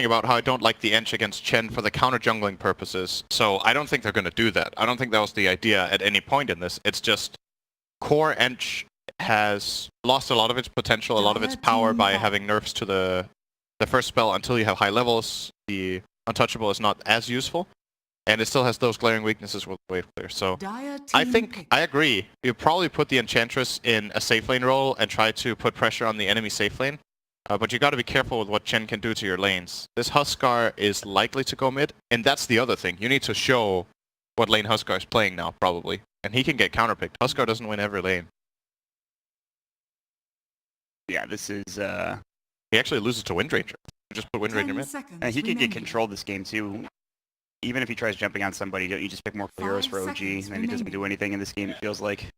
about how I don't like the Ench against Chen for the counter jungling purposes, so I don't think they're going to do that. I don't think that was the idea at any point in this. It's just core Ench has lost a lot of its potential, a lot of its power by having nerfs to the first spell until you have high levels. The Untouchable is not as useful, and it still has those glaring weaknesses with Wave Clear. So I think, I agree, you probably put the Enchantress in a safe lane role and try to put pressure on the enemy safe lane. But you got to be careful with what Chen can do to your lanes. This Huskar is likely to go mid, and that's the other thing. You need to show what lane Huskar is playing now, probably. And he can get counterpicked. Huskar doesn't win every lane. Yeah, this is... He actually loses to Windranger. Just put Windranger mid. And he can get control this game, too. Even if he tries jumping on somebody, you just pick more heroes for OG, and then he doesn't do anything in this game, it feels like.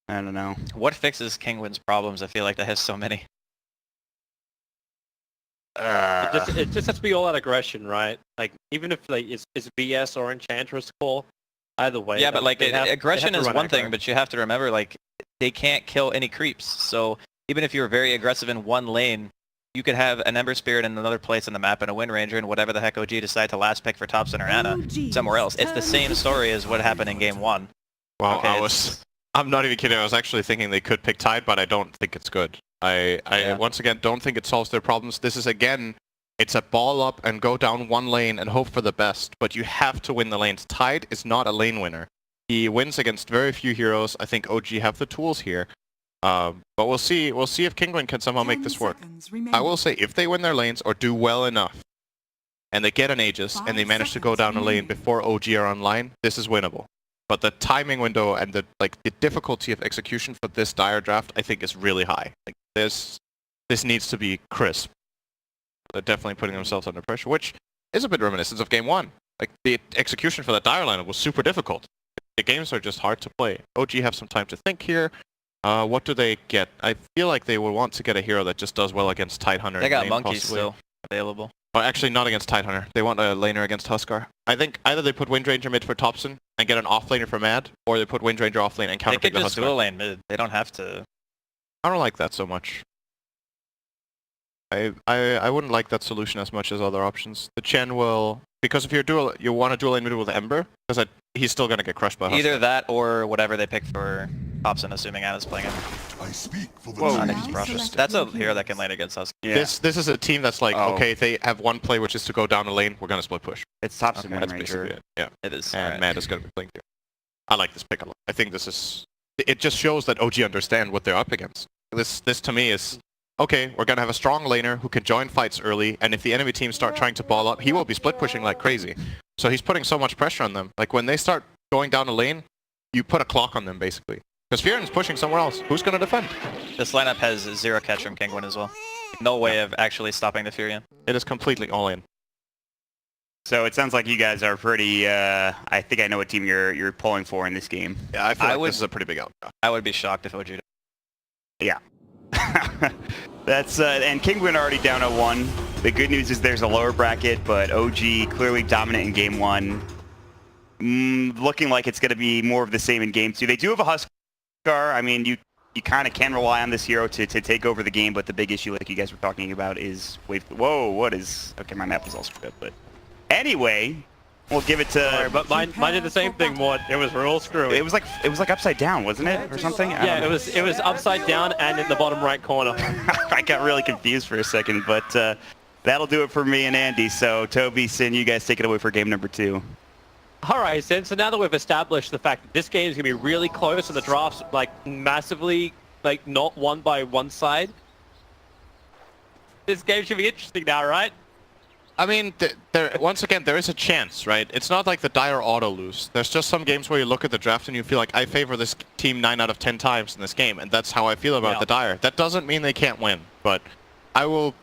I don't know. What fixes Kinguin's problems? I feel like that has so many. It just has to be all that aggression, right? Like, even if like it's BS or Enchantress core, either way. Yeah, but like aggression is one thing, but you have to remember, like, they can't kill any creeps. So even if you're very aggressive in one lane, you could have an Ember Spirit in another place in the map and a Wind Ranger and whatever the heck OG decide to last pick for top center Ana somewhere else. It's the same story as what happened in game 1. Well, okay, I'm not even kidding. I was actually thinking they could pick Tide, but I don't think it's good. I once again don't think it solves their problems. This is, again, it's a ball up and go down one lane and hope for the best, but you have to win the lanes. Tide is not a lane winner. He wins against very few heroes. I think OG have the tools here. But we'll see. We'll see if Kinguin can somehow make this work. I will say, if they win their lanes or do well enough, and they get an Aegis, and they manage to go down a lane before OG are online, this is winnable. But the timing window and the difficulty of execution for this dire draft, I think, is really high. Like, this needs to be crisp. They're definitely putting themselves under pressure, which is a bit reminiscent of game 1. Like, the execution for the dire lineup was super difficult. The games are just hard to play. OG have some time to think here. What do they get? I feel like they would want to get a hero that just does well against Tidehunter. They got monkeys still available. Or actually, not against Tidehunter. They want a laner against Huskar. I think either they put Windranger mid for Thompson and get an offlaner for Mad, or they put Windranger offlane and counterpick the Huskar. They could just dual lane mid. They don't have to. I don't like that so much. I wouldn't like that solution as much as other options. The Chen will, because if you want to dual lane mid with Ember, because he's still gonna get crushed by Huskar. Either that or whatever they pick for Thompson, assuming Ana's playing him. I speak for the That's a hero that can lane against us. Yeah. This is a team that's like, okay, they have one play, which is to go down the lane. We're gonna split push. It's Thompson, that's basically it. Yeah, it is. And Mad is gonna be playing here. I like this pick a lot. I think this is. It just shows that OG understand what they're up against. This to me is, okay, we're gonna have a strong laner who can join fights early, and if the enemy team start trying to ball up, he will be split pushing like crazy. So he's putting so much pressure on them. Like when they start going down a lane, you put a clock on them basically. Because Fieren's pushing somewhere else. Who's going to defend? This lineup has 0 catch from Kinguin as well. No way of actually stopping the Furion. It is completely all in. So it sounds like you guys are pretty, I think I know what team you're pulling for in this game. Yeah, I feel like this is a pretty big outdraft. I would be shocked if OG did. Yeah. That's, and Kinguin already down at 1. The good news is there's a lower bracket, but OG clearly dominant in game 1. Looking like it's going to be more of the same in game 2. They do have a Huskar. I mean, you kind of can rely on this hero to take over the game, but the big issue, like you guys were talking about, is wave. Whoa, what is? Okay, my map is all screwed up, but anyway, we'll give it to. Sorry, but mine did the same thing. Mort. It was real screwy. It was like upside down, wasn't it, or something? Yeah, it was upside down and in the bottom right corner. I got really confused for a second, but that'll do it for me and Andy. So Toby, Sin, you guys take it away for game number 2. Alright, so now that we've established the fact that this game is going to be really close and the draft's like massively like not won by one side, this game should be interesting now, right? I mean, once again, there is a chance, right? It's not like the dire auto lose. There's just some games where you look at the draft and you feel like, I favor this team 9 out of 10 times in this game, and that's how I feel about the dire. That doesn't mean they can't win, but I will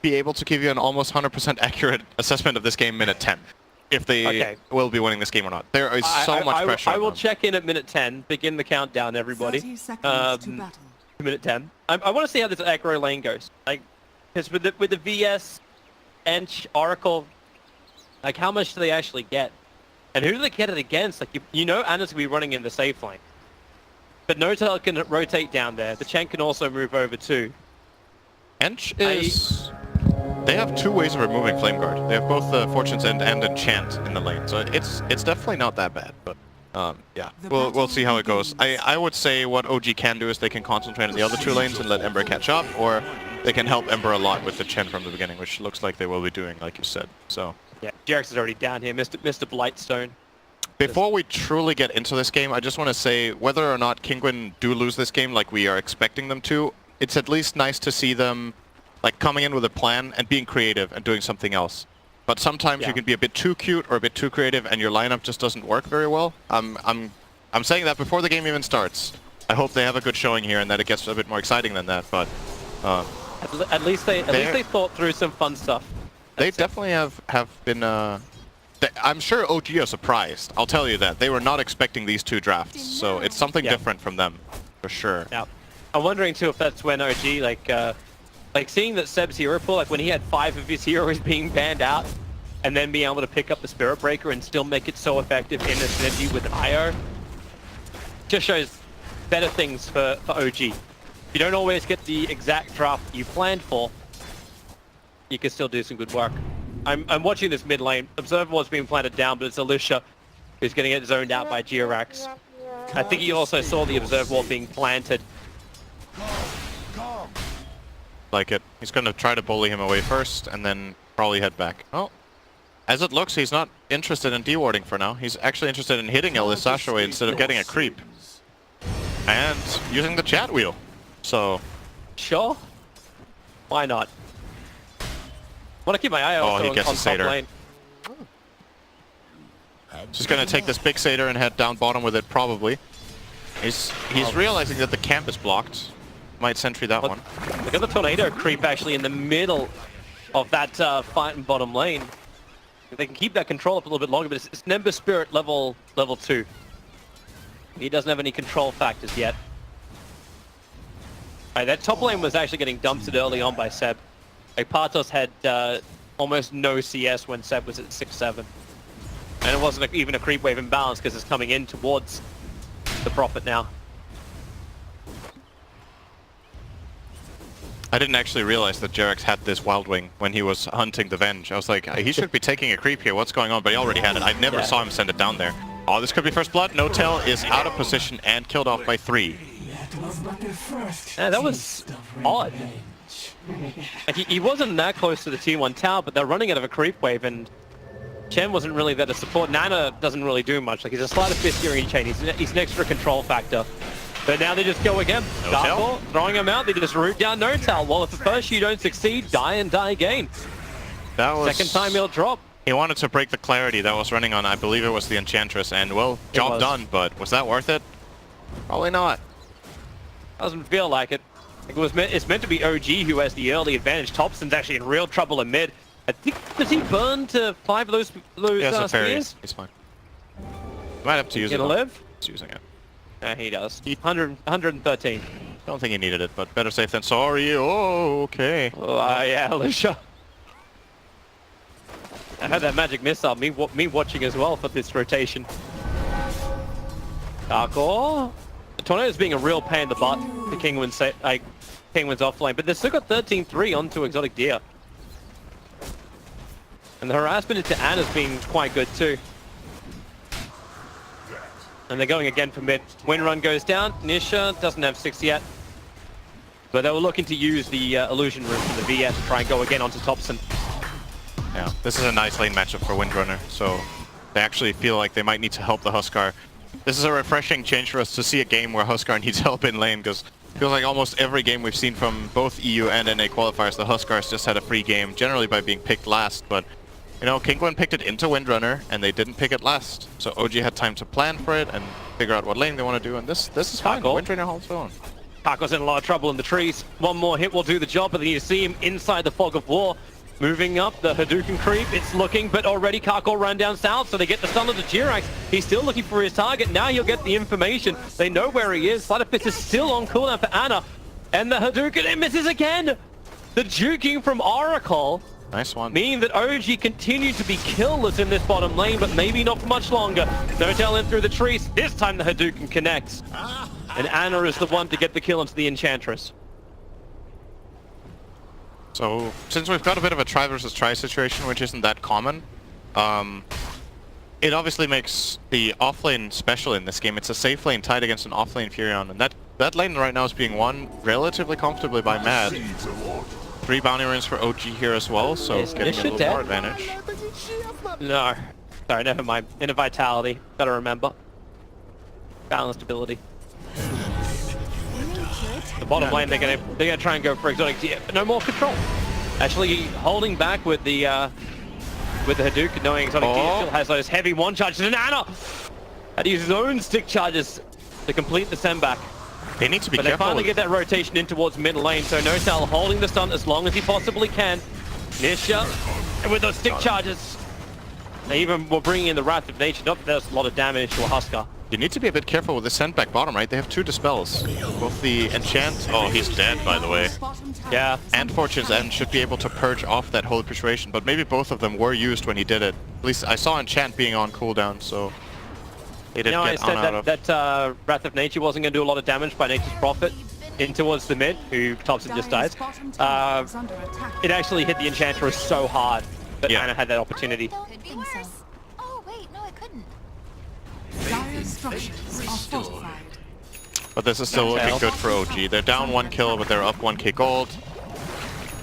be able to give you an almost 100% accurate assessment of this game minute 10. If they will be winning this game or not. There is so much pressure. I will check in at minute 10. Begin the countdown, everybody. 30 seconds to battle. Minute 10. I want to see how this aggro lane goes. Like, because with the VS, Ench, Oracle, like how much do they actually get? And who do they get it against? Like you know, Ana's gonna be running in the safe lane, but Notel can rotate down there. The Chen can also move over too. Ench is. They have two ways of removing Flame Guard. They have both Fortune's End and Enchant in the lane, so it's definitely not that bad. But yeah, we'll see how it goes. I would say what OG can do is they can concentrate on the other two lanes and let Ember catch up, or they can help Ember a lot with the Chen from the beginning, which looks like they will be doing, like you said. So yeah, Jerax is already down here, Mr. Blightstone. Before we truly get into this game, I just want to say whether or not Kinguin do lose this game like we are expecting them to, it's at least nice to see them like coming in with a plan and being creative and doing something else. But sometimes you can be a bit too cute or a bit too creative and your lineup just doesn't work very well. I'm saying that before the game even starts. I hope they have a good showing here and that it gets a bit more exciting than that, but at least they thought through some fun stuff. They definitely have been I'm sure OG are surprised. I'll tell you that. They were not expecting these two drafts, so it's something different from them, for sure. Yeah. I'm wondering too if that's when OG, like seeing that Seb's hero pool, like when he had 5 of his heroes being banned out, and then being able to pick up the Spirit Breaker and still make it so effective in the synergy with IO, just shows better things for OG. You don't always get the exact draft you planned for, you can still do some good work. I'm watching this mid lane. Observer Ward's being planted down, but it's Alicia who's going to get zoned out by Jerax. I think you also saw the Observer Ward being planted. Like it. He's going to try to bully him away first, and then probably head back. Oh, as it looks, he's not interested in dewarding for now. He's actually interested in hitting Elisash away instead of getting a creep. And using the chat wheel. So... Sure. Why not? I want to keep my eye out he gets on a Satyr. top lane. Just going to take this big Satyr and head down bottom with it, probably. He's realizing that the camp is blocked. Might sentry that one. Look at the tornado creep actually in the middle of that fight in bottom lane. If they can keep that control up a little bit longer, but it's Nemba Spirit level 2. He doesn't have any control factors yet. Right, that top lane was actually getting dumpstered early on by Seb. Like Partos had almost no CS when Seb was at 6-7. And it wasn't even a creep wave imbalance because it's coming in towards the Prophet now. I didn't actually realize that Jerax had this Wild Wing when he was hunting the Venge. I was like, he should be taking a creep here. What's going on? But he already had it. I never saw him send it down there. Oh, this could be first blood. No Tell is out of position and killed off by 3. Yeah, that was odd. Like, he wasn't that close to the T1 tower, but they're running out of a creep wave, and Chen wasn't really there to support. Nana doesn't really do much. Like, he's a sleight of fist steering chain. He's an extra control factor. But now they just go again. Darkball, throwing him out. They just root down No Tell. Well, if at first you don't succeed, die and die again. That was... Second time he'll drop. He wanted to break the clarity that was running on, I believe it was the Enchantress, and well, job done, but was that worth it? Probably not. Doesn't feel like it. It's meant to be OG who has the early advantage. Thompson's actually in real trouble in mid. I think, does he burn to 5 of those spears? He's fine. Might have to use it. Gonna live? He's using it. Yeah, he does. 113. Don't think he needed it, but better safe than sorry. Oh, okay. Oh, yeah, Alicia. I had that magic missile, me watching as well for this rotation. Darkor. The Tornado's being a real pain in the butt to Kinguin's offlane, but they've still got 13-3 onto Exotic Deer. And the harassment into Anna's been quite good too. And they're going again for mid. Windrun goes down. Nisha doesn't have 6 yet. But they were looking to use the illusion room from the VS to try and go again onto Thompson. Yeah, this is a nice lane matchup for Windrunner, so they actually feel like they might need to help the Huskar. This is a refreshing change for us to see a game where Huskar needs help in lane, because it feels like almost every game we've seen from both EU and NA qualifiers, the Huskars just had a free game, generally by being picked last, but you know, Kinguin picked it into Windrunner, and they didn't pick it last. So OG had time to plan for it and figure out what lane they want to do, and this is fine. Windrunner holds on. Kako's in a lot of trouble in the trees. One more hit will do the job, but then you see him inside the fog of war. Moving up, the Hadouken creep, it's looking, but already Kako run down south, so they get the stun of the Jerax. He's still looking for his target. Now he'll get the information. They know where he is. Sleight of Fist is still on cooldown for Anna. And the Hadouken, it misses again! The juking from Oracle. Nice one. Meaning that OG continue to be killless in this bottom lane, but maybe not for much longer. No Tell in through the trees. This time the Hadouken connects. And Anna is the one to get the kill into the Enchantress. So, since we've got a bit of a try versus try situation, which isn't that common, it obviously makes the offlane special in this game. It's a safe lane tied against an offlane Furion, and that lane right now is being won relatively comfortably by Mad. 3 bounty runes for OG here as well, so Is getting a Nisha little dead? more advantage. No. Sorry, never mind. Inner Vitality. Gotta remember. Balanced ability. The bottom lane, they're gonna try and go for exotic gear, but no more control. Actually, holding back with the Hadouken, knowing exotic gear still has those heavy one charges, and Ana had to use his own stick charges to complete the send back. They need to be But careful. they finally get that rotation in towards mid lane, so Notal holding the stun as long as he possibly can. Nisha, with those stick charges, they even were bringing in the Wrath of Nature. Not that there's a lot of damage to a Huskar. You need to be a bit careful with the send back bottom, right? They have 2 dispels. Both the enchant. Oh, he's dead, by the way. Yeah. And Fortune's End should be able to purge off that Holy Persuasion, but maybe both of them were used when he did it. At least I saw enchant being on cooldown, so he didn't I get on out said of. that Wrath of Nature wasn't going to do a lot of damage by Nature's Prophet in towards the mid, who Thompson just dies. It actually hit the Enchantress so hard that Yeah. Ana had that opportunity. Don't think so. Oh wait, no, I couldn't. Dire structures are fortified. But this is still looking good for OG. They're down 1 kill, but they're up 1k gold.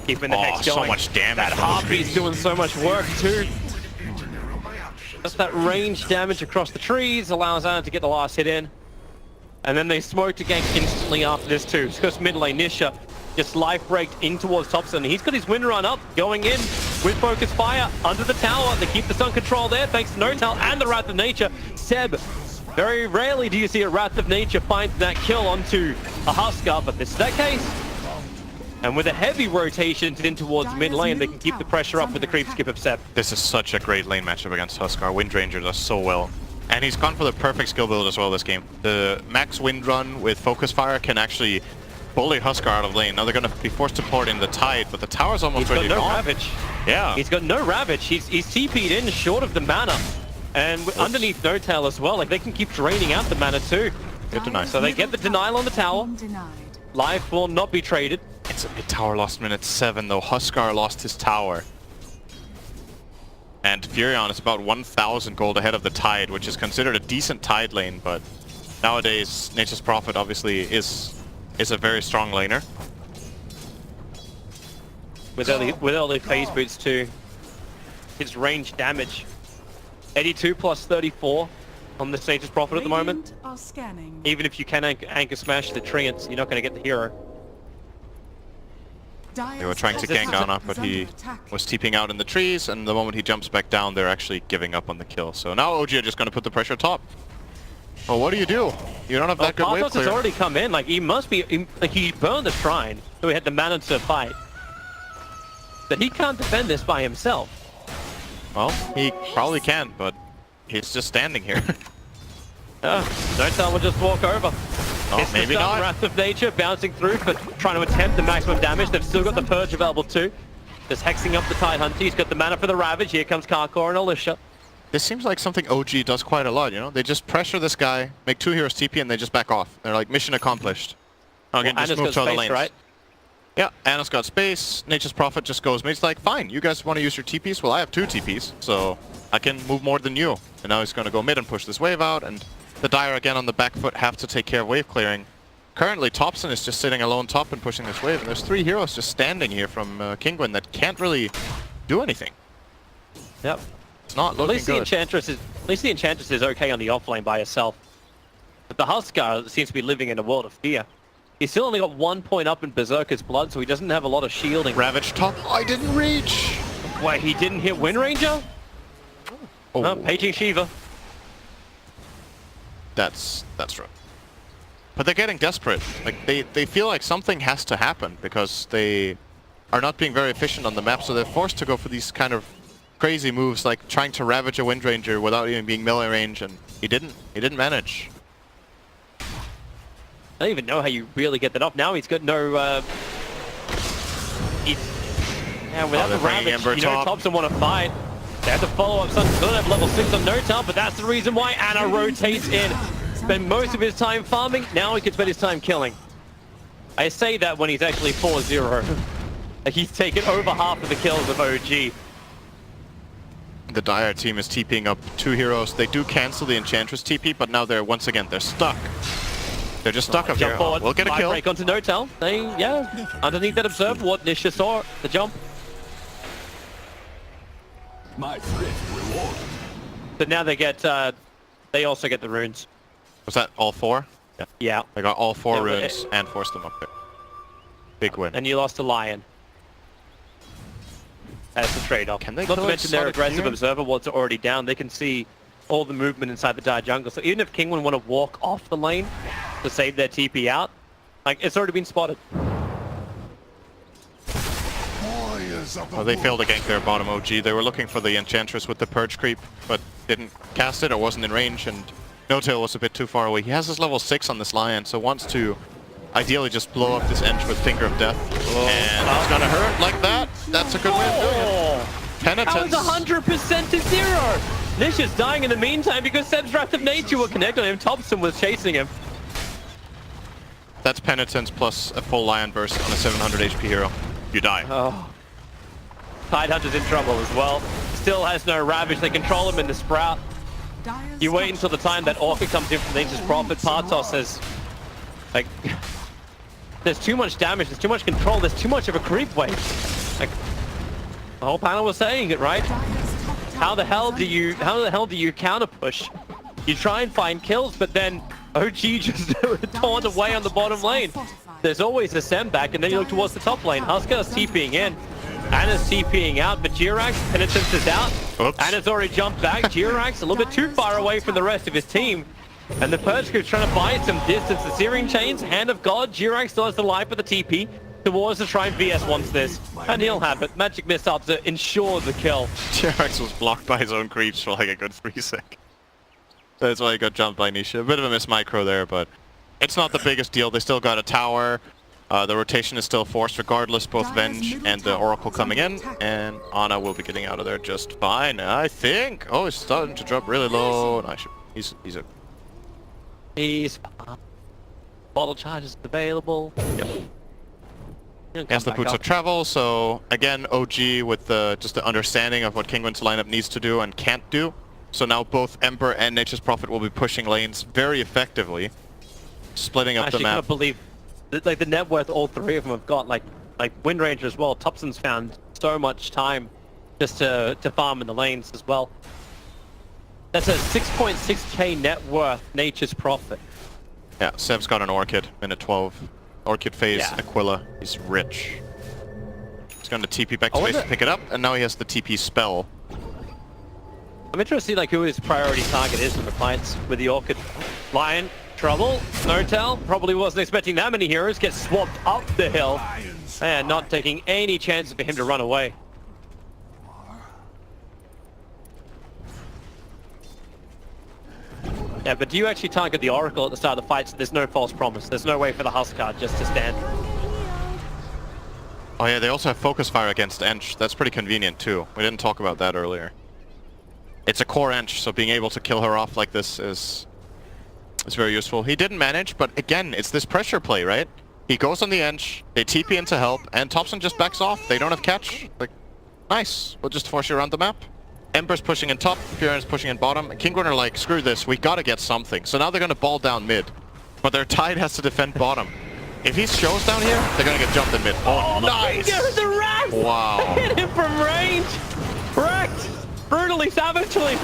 Keeping the hex so going. much damage. That Harpy's doing so much work too. Just that range damage across the trees allows Ana to get the last hit in. And then they smoke to gank instantly after this too. Because mid lane Nisha just life breaked in towards Thompson. He's got his wind run up, going in with focus fire under the tower. They keep the stun control there thanks to Notal and the Wrath of Nature. Seb, very rarely do you see a Wrath of Nature find that kill onto a Huskar, but this is that case. And with a heavy rotation in towards mid lane, they can keep the pressure up with the creep skip of Seb. This is such a great lane matchup against Huskar. Wind Ranger does so well. And he's gone for the perfect skill build as well this game. The max wind run with focus fire can actually bully Huskar out of lane. Now they're going to be forced to port in the Tide, but the tower's almost ready He's got to no go. Ravage. Yeah. He's got no Ravage. He's TP'd in short of the mana. And underneath Notal as well, like they can keep draining out the mana too. Good deny. So they get the denial on the tower. Life will not be traded. It's a mid tower lost minute 7 though. Huskar lost his tower. And Furion is about 1,000 gold ahead of the Tide, which is considered a decent Tide lane, but nowadays Nature's Prophet obviously is a very strong laner. With early phase boots too. His range damage. 82 plus 34 on the Nature's Prophet at the moment. Are scanning. Even if you can anchor smash the Treants, you're not going to get the hero. They were trying to gank Ana, but he was TPing out in the trees, and the moment he jumps back down, they're actually giving up on the kill. So now OG are just going to put the pressure top. Well, what do? You don't have that good wave Parthos clear. has already come in. Like, he must be... Like, he burned the shrine, so he had the mana to fight. But he can't defend this by himself. Well, he probably can, but he's just standing here. Notal will just walk over. Oh, It's maybe the not. Wrath of Nature bouncing through, but trying to attempt the maximum damage. They've still got the Purge available too. Just hexing up the Tide Hunter. He's got the mana for the Ravage. Here comes Karkor and Alicia. This seems like something OG does quite a lot, you know? They just pressure this guy, make 2 heroes TP, and they just back off. They're like, mission accomplished. Okay, Well, just Ana's move got to other space, lanes. right? Yeah, Ana's got space. Nature's Prophet just goes, he's like, fine, you guys want to use your TPs? Well, I have 2 TPs, so I can move more than you. And now he's going to go mid and push this wave out, and the Dire again on the back foot have to take care of wave clearing. Currently, Thompson is just sitting alone top and pushing this wave, and there's 3 heroes just standing here from Kinguin that can't really do anything. Yep. It's not At looking least good. the Enchantress is okay on the offlane by herself. But the Huskar seems to be living in a world of fear. He's still only got 1 point up in Berserker's blood, so he doesn't have a lot of shielding. Ravage top. I didn't reach! Wait, he didn't hit Wind Ranger? Oh, No, paging Shiva. that's rough. But they're getting desperate. Like, they feel like something has to happen because they are not being very efficient on the map, so they're forced to go for these kind of crazy moves, like trying to ravage a Wind Ranger without even being melee range, and he didn't manage. I don't even know how you really get that off. Now he's got no... Yeah, without they're the bringing Ravage, Ember you know top. Thompson want to fight. They have to follow up something. Still have level 6 on Notal, but that's the reason why Ana rotates in. Spend most of his time farming, now he can spend his time killing. I say that when he's actually 4-0. Like, he's taken over half of the kills of OG. The Dire team is TPing up 2 heroes. They do cancel the Enchantress TP, but now they're once again they're stuck. They're just stuck up Jump here. forward. We'll get a kill. Break onto Notel. They, yeah, underneath that observer ward, Nisha saw the jump. My thrift reward. So now they get, they also get the runes. Was that all 4? Yeah. They got all 4 Yeah, but runes and forced them up there. Big win. And you lost a Lion. That's the trade-off. Can they Not to kill mention their Exotic aggressive here? observer wards are already down. They can see all the movement inside the Dire jungle. So even if Kinguin want to walk off the lane to save their TP out, like, it's already been spotted. Well, they failed to gank their bottom OG. They were looking for the Enchantress with the Purge creep, but didn't cast it or wasn't in range, and No-Tail was a bit too far away. He has his level 6 on this Lion, so wants to ideally just blow up this Ench with Finger of Death. And it's gonna hurt like that. That's a good win. That Penitence. was 100% to 0. Nisha's dying in the meantime because Seb's Wrath of Nature were connected on him. Thompson was chasing him. That's Penitence plus a full Lion Burst on a 700 HP hero. You die. Oh. Tidehunter's in trouble as well. Still has no Ravage. They control him in the Sprout. Dire's You wait until the time that Orchid comes in from Nature's Prophet. Partos says, like, there's too much damage, there's too much control, there's too much of a creep wave. Like, the whole panel was saying it, right? How the hell do you counter push? You try and find kills, but then OG just torn away on the bottom lane. There's always a Sem back, and then you look towards the top lane. Huskar's TPing in. Anna's TPing out, but Jirax, Penitence is out. Oops. Anna's already jumped back. Jirax a little bit too far away from the rest of his team. And the Purge Group's trying to buy it some distance. The Searing Chains, Hand of God, Jirax still has the life of the TP towards the Shrine. VS wants this. And he'll have it. Magic Missile to ensure the kill. T-Rex was blocked by his own creeps for like a good 3 sec. That's why he got jumped by Nisha. A bit of a miss micro there, but it's not the biggest deal. They still got a tower. The rotation is still forced regardless, both Venge and the Oracle coming in, and Ana will be getting out of there just fine, I think. Oh, he's starting to drop really low. No, he's Bottle charges available. Yep. He has the Boots of Travel, so again, OG with just the understanding of what Kinguin's lineup needs to do and can't do. So now both Ember and Nature's Prophet will be pushing lanes very effectively, splitting up the map. I can't believe like the net worth all 3 of them have got, like Wind Ranger as well. Thompson's found so much time just to farm in the lanes as well. That's a 6.6k net worth Nature's Prophet. Yeah, Seb's got an Orchid, minute 12. Orchid phase, Yeah. Aquila. He's rich. He's going to TP back to base to pick it up, and now he has the TP spell. I'm interested to see like who his priority target is from the clients with the Orchid. Lion, trouble, Notel, probably wasn't expecting that many heroes, get swapped up the hill, and not taking any chances for him to run away. Yeah, but do you actually target the Oracle at the start of the fight so there's no false promise? There's no way for the Huskar just to stand. Oh yeah, they also have Focus Fire against Ench. That's pretty convenient too. We didn't talk about that earlier. It's a core Ench, so being able to kill her off like this is very useful. He didn't manage, but again, it's this pressure play, right? He goes on the Ench, they TP in to help, and Thompson just backs off. They don't have catch. Like, nice. We'll just force you around the map. Ember's pushing in top, Fury's pushing in bottom. Kinguin are like, screw this, we gotta get something. So now they're gonna ball down mid. But their Tide has to defend bottom. If he shows down here, they're gonna get jumped in mid. Oh, nice! The Wrath! Wow. Hit him from range! Wrecked! Brutally, savagely!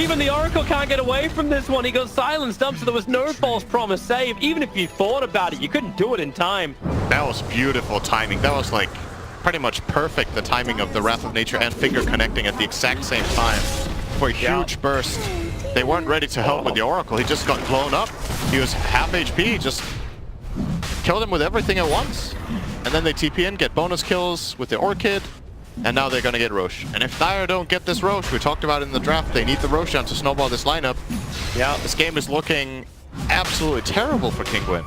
Even the Oracle can't get away from this one. He got silenced up, so there was no false promise save. Even if you thought about it, you couldn't do it in time. That was beautiful timing. That was like pretty much perfect, the timing of the Wrath of Nature and Finger connecting at the exact same time for a huge burst. They weren't ready to help with the Oracle. He just got blown up. He was half HP, just killed him with everything at once. And then they TP in, get bonus kills with the Orchid, and now they're gonna get Rosh. And if Dire don't get this Rosh, we talked about it in the draft, they need the Roshan to snowball this lineup. Yeah, this game is looking absolutely terrible for Kinguin.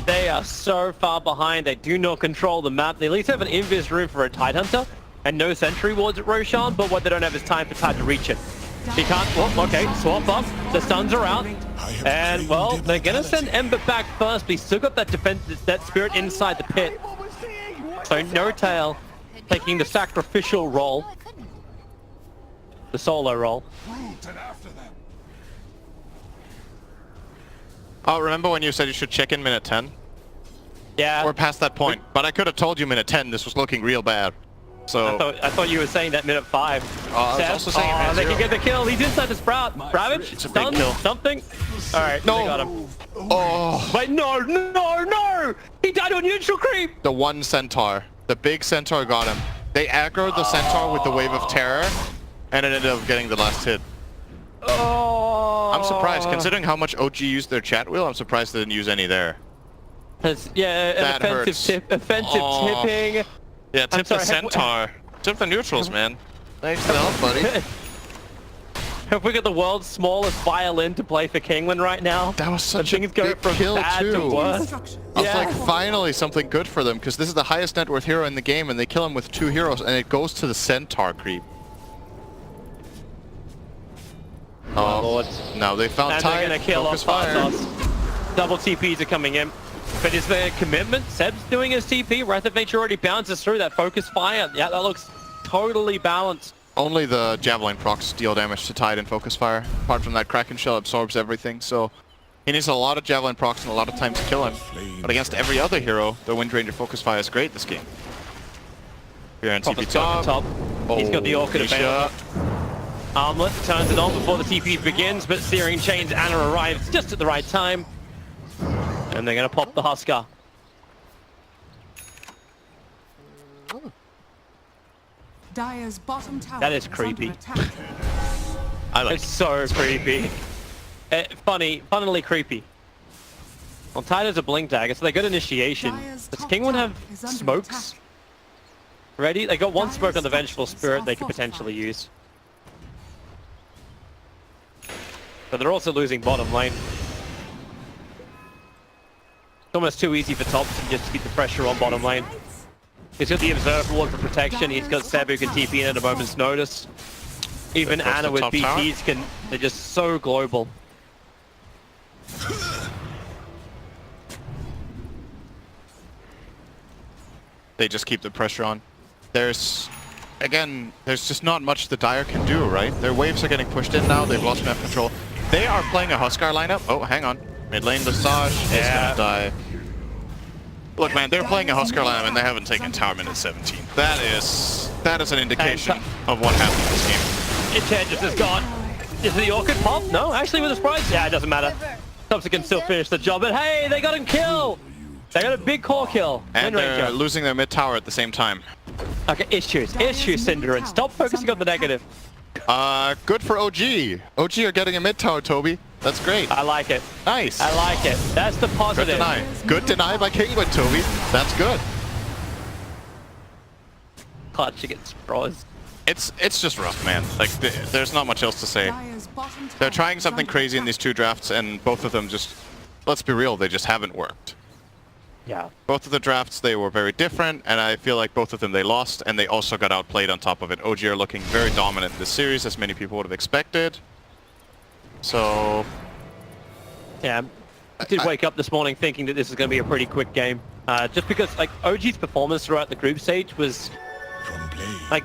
They are so far behind. They do not control the map. They at least have an invis room for a Tidehunter and no sentry wards at Roshan, but what they don't have is time for Tide to reach it. He can't. Well, okay, swap up. The stuns are out. And, well, they're going to send Ember back first, but he's still got that defense, that spirit inside the pit. So No Tail taking the sacrificial role, No, I couldn't. the solo role. Oh, remember when you said you should check in minute 10? Yeah. We're past that point, but I could have told you minute 10 this was looking real bad. So I thought you were saying that minute 5. I was also saying minute they 0. can get the kill. He's inside the Sprout. Ravage, It's a big stun, kill. something. All right, No. they got him. Oh, Wait, no! He died to a neutral creep. the one centaur. The big centaur got him. They aggroed the centaur with the wave of terror, and it ended up getting the last hit. Oh. I'm surprised, considering how much OG used their chat wheel, I'm surprised they didn't use any there. Yeah, an That hurts. offensive Oh. tipping. Yeah, tip the sorry, centaur. Tip the neutrals, man. Thanks for the help, buddy. Have we got the world's smallest violin to play for Kinguin right now? That was such a things go big from kill, bad to too. worse. Instructions. I was Yeah. like, finally something good for them, because this is the highest net worth hero in the game, and they kill him with 2 heroes, and it goes to the centaur creep. Oh, Lord. now they found And time. they're gonna kill off Focus fire. Bartos. Double TPs are coming in. But is there commitment? Seb's doing his TP. Wrath of Nature already bounces through that focus fire. Yeah, that looks totally balanced. Only the Javelin procs deal damage to Tide and Focus Fire. Apart from that, Kraken Shell absorbs everything, so he needs a lot of Javelin procs and a lot of time to kill him. But against every other hero, the Wind Ranger Focus Fire is great this game. Here on TP top. He's got the Orchid Nisha. available. Armlet turns it on before the TP begins, but Searing Chains Anna arrives just at the right time. And they're going to pop the Huskar. Dire's bottom tower That is under creepy. attack. I like It's so creepy. Funnily creepy. Well, Tide has a blink dagger, so they got initiation. Dire's Does top Kinguin tower have is under smokes attack. ready? They got one smoke on the Dire's Vengeful structures Spirit are they could fortified. potentially use. But they're also losing bottom lane. It's almost too easy for Top to just keep the pressure on bottom lane. He's got the Observe Ward for protection. He's got Seb who can TP in at a moment's notice. Even They're close Anna to with top tower. BTs can... They're just so global. They just keep the pressure on. There's just not much the Dire can do, right? Their waves are getting pushed in now. They've lost map control. They are playing a Huskar lineup. Oh, hang on. Mid lane Lesage is gonna die. Look, man, they're playing a Huskar lineup and they haven't taken tower minute 17. That is an indication of what happened in this game. Enchantress is gone. Is the Orchid pop? No, actually with a surprise. Yeah, it doesn't matter. Thompson can still finish the job, but hey, they got him kill! They got a big core kill. And Wind they're Ranger. losing their mid tower at the same time. Okay, issues, Synderen. Stop focusing on the negative. Good for OG. OG are getting a mid tower, Toby. That's great. I like it. Nice. I like it. That's the Good positive. deny. Good deny by Kinguin, Toby. That's good. Clutch against Bros. It's just rough, man. Like, there's not much else to say. Dire's bottom tower They're trying is something under crazy in attack. these 2 drafts, and both of them just, let's be real, they just haven't worked. Yeah. Both of the drafts, they were very different, and I feel like both of them they lost, and they also got outplayed on top of it. OG are looking very dominant in this series, as many people would have expected. So, Yeah. I did wake up this morning thinking that this is going to be a pretty quick game. Just because, like, OG's performance throughout the group stage was, like,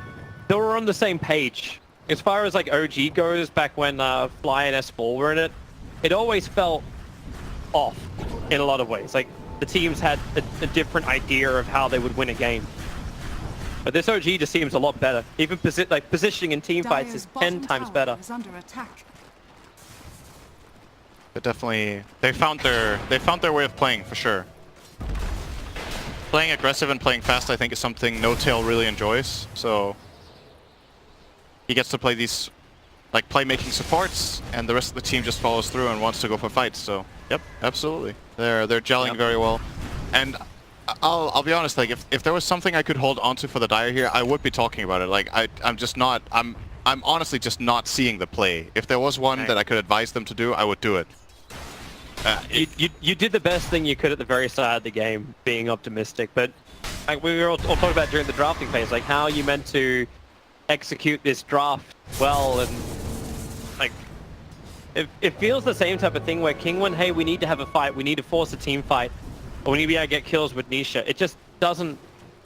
they were on the same page. As far as, like, OG goes, back when Fly and S4 were in it, it always felt off in a lot of ways. Like, the teams had a different idea of how they would win a game. But this OG just seems a lot better. Even positioning in team fights Dire's is bottom 10 times tower better. is under attack. but definitely, they found their way of playing, for sure. Playing aggressive and playing fast, I think, is something No Tail really enjoys, so he gets to play these, like, playmaking supports, and the rest of the team just follows through and wants to go for fights, so yep, absolutely. They're gelling very well. And I'll be honest, like, if there was something I could hold onto for the Dire here, I would be talking about it. Like, I'm honestly just not seeing the play. If there was one that I could advise them to do, I would do it. You did the best thing you could at the very start of the game, being optimistic, but like we were all talking about during the drafting phase, like how you meant to execute this draft well, and like it feels the same type of thing where Kinguin, hey, we need to have a fight, we need to force a team fight, or we need to be able to get kills with Nisha. It just doesn't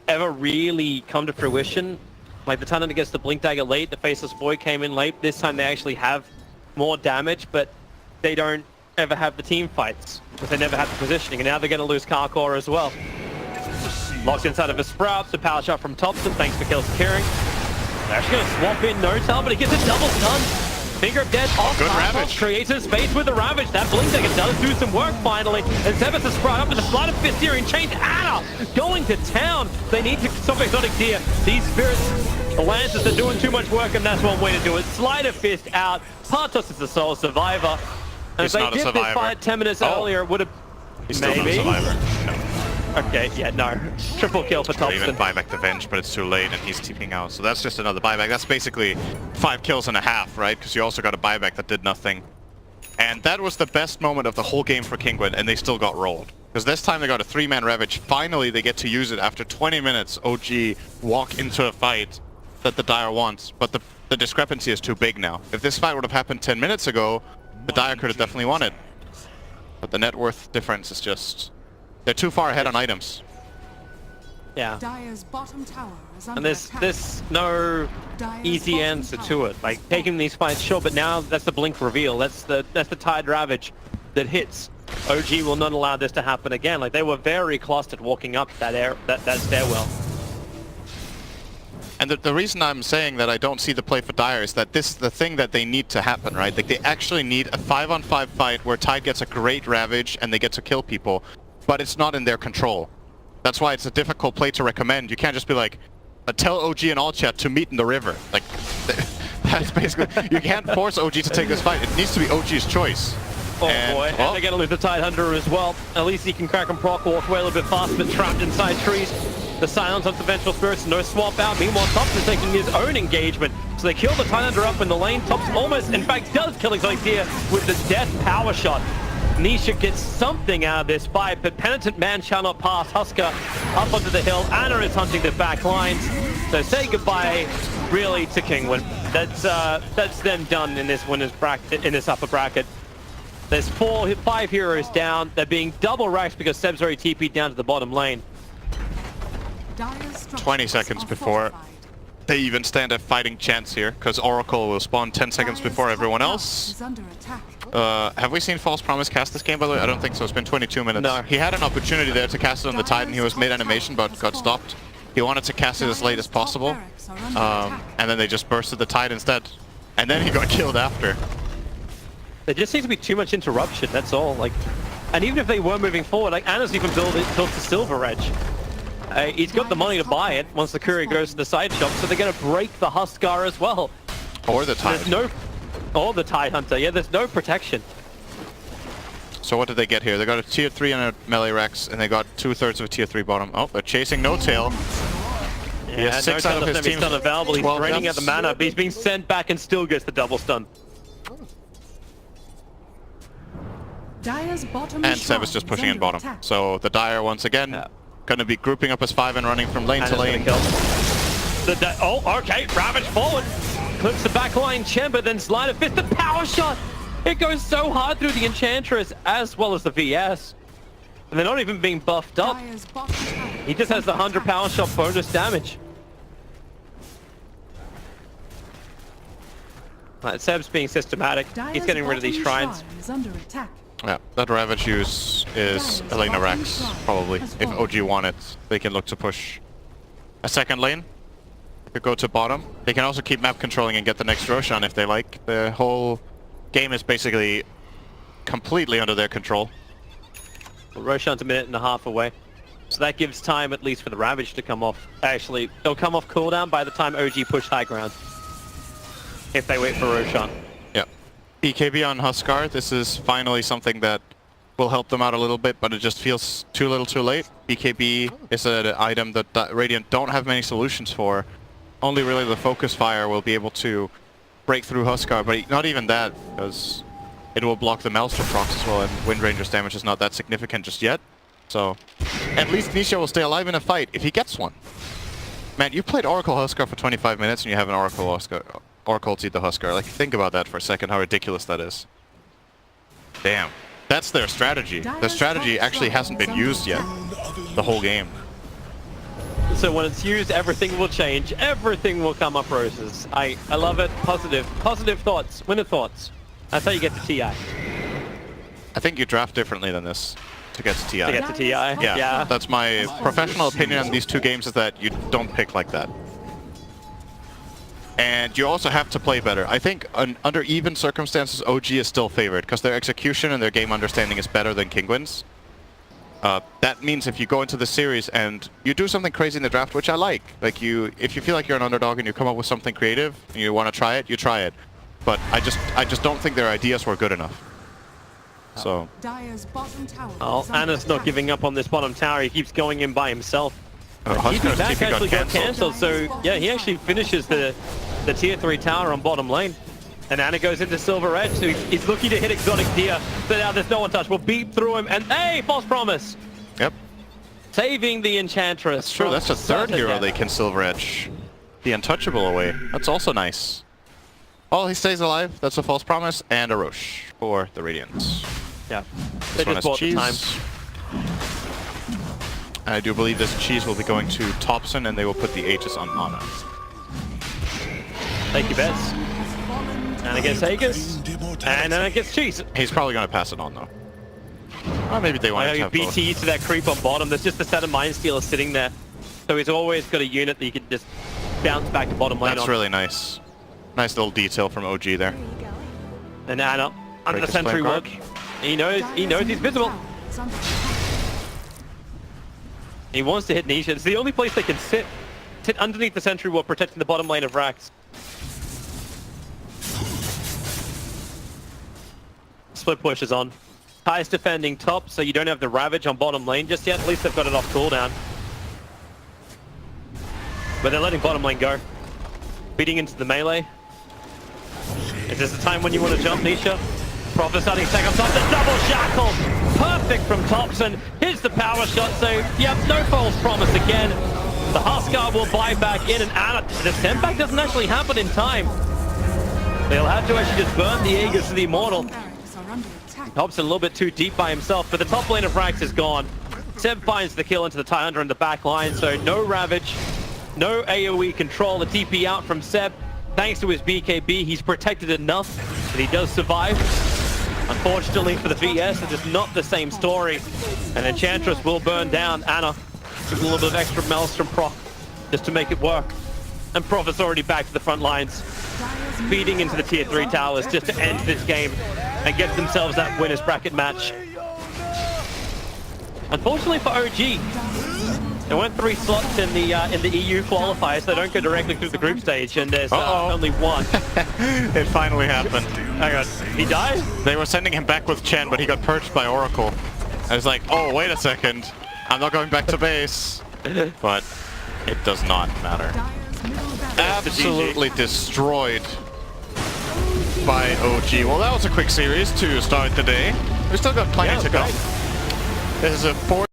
ever really come to fruition. Like the Titan gets the Blink Dagger late, the Faceless Void came in late. This time they actually have more damage, but they don't ever have the team fights because they never have the positioning, and now they're going to lose Carcore as well. Locked inside of a Sprout, the power shot from Thompson, thanks for kill securing. They're actually going to swap in No-Tail, but he gets a double stun. Finger of Death off good Carcore, Ravage. creates a space with the Ravage. That Blink Dagger does do some work finally, and Sebas is Sprout up with the Flight of Fist here and Chained Anna going to town. They need to stop Exotic Deer. These Spirits, the Lancers are doing too much work, and that's one way to do it. Sleight of Fist out. Partos is the sole survivor. And He's if they not a did this survivor. fight 10 minutes earlier, it would have... He's still not a Maybe. survivor. No. Okay, yeah, no. Triple kill for Or even Thompson. buy back the Venge, but it's too late and he's TPing out. So that's just another buyback. That's basically 5 kills and a half, right? Because you also got a buyback that did nothing. And that was the best moment of the whole game for Kinguin, and they still got rolled. Because this time they got a 3-man Ravage. Finally, they get to use it after 20 minutes. OG walk into a fight that the Dire wants, but the discrepancy is too big now. If this fight would have happened 10 minutes ago, the Dire could have definitely won it. But the net worth difference is just... They're too far ahead on items. Yeah. Dire's bottom tower is under And attack. there's no Dire's easy bottom answer tower to it. Like, has taking fallen. these fights, sure, but now that's the Blink reveal. That's the Tide Ravage that hits. OG will not allow this to happen again. Like, they were very clustered walking up that stairwell. And the reason I'm saying that I don't see the play for Dire is that this is the thing that they need to happen, right? Like, they actually need a 5-on-5 fight where Tide gets a great Ravage and they get to kill people, but it's not in their control. That's why it's a difficult play to recommend. You can't just be like, tell OG and all chat to meet in the river. Like, that's basically... You can't force OG to take this fight. It needs to be OG's choice. Oh boy, and they're going to lose the Tide Hunter as well. At least he can crack and proc, walk away a little bit faster, but trapped inside trees. The silence of the Vengeful Spirits, no swap out. Meanwhile, Thompson taking his own engagement. So they kill the Tide Hunter up in the lane. Thompson almost, in fact, does kill Exotic Deer with the death power shot. Nisha gets something out of this fight, but Penitent Man shall not pass. Husker up onto the hill. Anna is hunting the back lines. So say goodbye, really, to Kinguin. That's them done in this winners bracket, in this upper bracket. There's 5 heroes down. They're being double racked because Seb's already TP'd down to the bottom lane. Dire's structures 20 seconds are before fortified. they even stand a fighting chance here, because Oracle will spawn 10 seconds Dire's before top everyone tower else. is under attack. Have we seen False Promise cast this game, by the way? I don't think so. It's been 22 minutes. No. He had an opportunity there to cast it on the Tide, and he was mid-animation, but got stopped. He wanted to cast it as late as possible, and then they just bursted the Tide instead. And then he got killed after. There just seems to be too much interruption, that's all. Like, and even if they were moving forward, like Anna's even built the Silver Edge. He's got the money to buy it once the courier goes to the side shop, so they're going to break the Huskar as well. Or the Tide. There's no... Or the Tide Hunter, yeah, there's no protection. So what did they get here? They got a tier 3 and a melee Rex, and they got 2/3 of a tier 3 bottom. Oh, they're chasing No-Tail. Yeah, has 6 out of his team. Stun available. He's 12 draining out the deaths. mana, but he's being sent back and still gets the double stun. Dire's bottom And shrine Seb is just is pushing in under bottom. attack. So the Dire, once again, Yeah. going to be grouping up as 5 and running from lane to Anna's lane. gonna kill. Oh, okay, Ravage forward. Clips the backline chamber, then Sleight of Fist, the power shot! It goes so hard through the Enchantress as well as the VS. And they're not even being buffed up. Dire's bottom tower He just is has the under 100 power shot bonus damage. Right, Seb's being systematic. Dire's He's getting rid of these bottom shrines. shrine is under attack. Yeah, that Ravage use is Dire's Elena bottom Rex, shrine probably. has If fallen. OG want it, they can look to push a second lane. They could go to bottom. They can also keep map controlling and get the next Roshan if they like. The whole game is basically completely under their control. Roshan's a minute and a half away. So that gives time at least for the Ravage to come off. Actually, they'll come off cooldown by the time OG push high ground. If they wait for Roshan. Yeah. BKB on Huskar, this is finally something that will help them out a little bit, but it just feels too little too late. BKB is an item that Radiant don't have many solutions for. Only really the Focus Fire will be able to break through Huskar, but not even that, because it will block the Maelstrom procs as well, and Wind Ranger's damage is not that significant just yet. So, at least Nisha will stay alive in a fight if he gets one. Man, you played Oracle Huskar for 25 minutes and you have an Oracle Huskar. Oracle to the Huskar. Like, think about that for a second, how ridiculous that is. Damn. That's their strategy. Their strategy actually hasn't been used yet. The whole game. So when it's used, everything will change. Everything will come up roses. I love it. Positive thoughts. Winner thoughts. That's how you get to TI. I think you draft differently than this to get to TI. To get to TI? Yeah, that's my professional opinion on these two games, is that you don't pick like that. And you also have to play better. I think under even circumstances, OG is still favored because their execution and their game understanding is better than Kinguin's. That means if you go into the series and you do something crazy in the draft, which I like if you feel like you're an underdog and you come up with something creative and you want to try it, you try it. But I just don't think their ideas were good enough. So. Dire's bottom tower. Oh, Anna's not giving up on this bottom tower. He keeps going in by himself. Huskar's back TP actually got cancelled. cancelled, so yeah, he actually finishes the tier 3 tower on bottom lane. And Anna goes into Silver Edge, so he's looking to hit Exotic Deer. So now there's no one touch. We'll beat through him, and hey, false promise! Yep. Saving the Enchantress. That's true, that's the third hero they can Silver Edge. The Untouchable away. That's also nice. Oh, he stays alive. That's a false promise, and a Roche for the Radiants. Yeah. This They one just has bought the time. cheese. I do believe this cheese will be going to Thompson, and they will put the Aegis on Anna. Thank you, Bess. Anna gets Aegis, and Anna gets cheese. He's probably going to pass it on, though. Or maybe they want I to know have both. BT to that creep on bottom. There's just a set of Mind Stealers sitting there. So he's always got a unit that you can just bounce back to bottom lane That's on. really nice. Nice little detail from OG there. And Anna, under the Break his sentry flame wall. guard. He knows he's visible. He wants to hit Nisha. It's the only place they can sit underneath the sentry wall, protecting the bottom lane of Rax. Split push is on. Ty's defending top, so you don't have the Ravage on bottom lane just yet. At least they've got it off cooldown. But they're letting bottom lane go. Beating into the melee. Is this the time when you want to jump, Nisha? Prophet starting to take up top. The double shackle! Perfect from Thompson. Here's the power shot, so yep, no false promise again. The Huskar will buy back in, and Anna, the send back doesn't actually happen in time. They'll have to actually just burn the Aegis to the Immortal. Thompson a little bit too deep by himself, but the top lane of Rax is gone. Seb finds the kill into the Tundra in the back line, so no Ravage, no AoE control. The TP out from Seb. Thanks to his BKB, he's protected enough that he does survive. Unfortunately for the VS, it is not the same story. And Enchantress will burn down Anna. Give a little bit of extra Maelstrom proc just to make it work. And Prophet's already back to the front lines, feeding into the tier 3 towers just to end this game and get themselves that winner's bracket match. Unfortunately for OG, there weren't 3 slots in the EU qualifiers, so they don't go directly through the group stage, and there's only one. It finally happened. Hang on, he died? They were sending him back with Chen, but he got purged by Oracle. I was like, oh, wait a second. I'm not going back to base. But it does not matter. Absolutely destroyed by OG. Well, that was a quick series to start the day. We've still got plenty to go. Great. This is a 4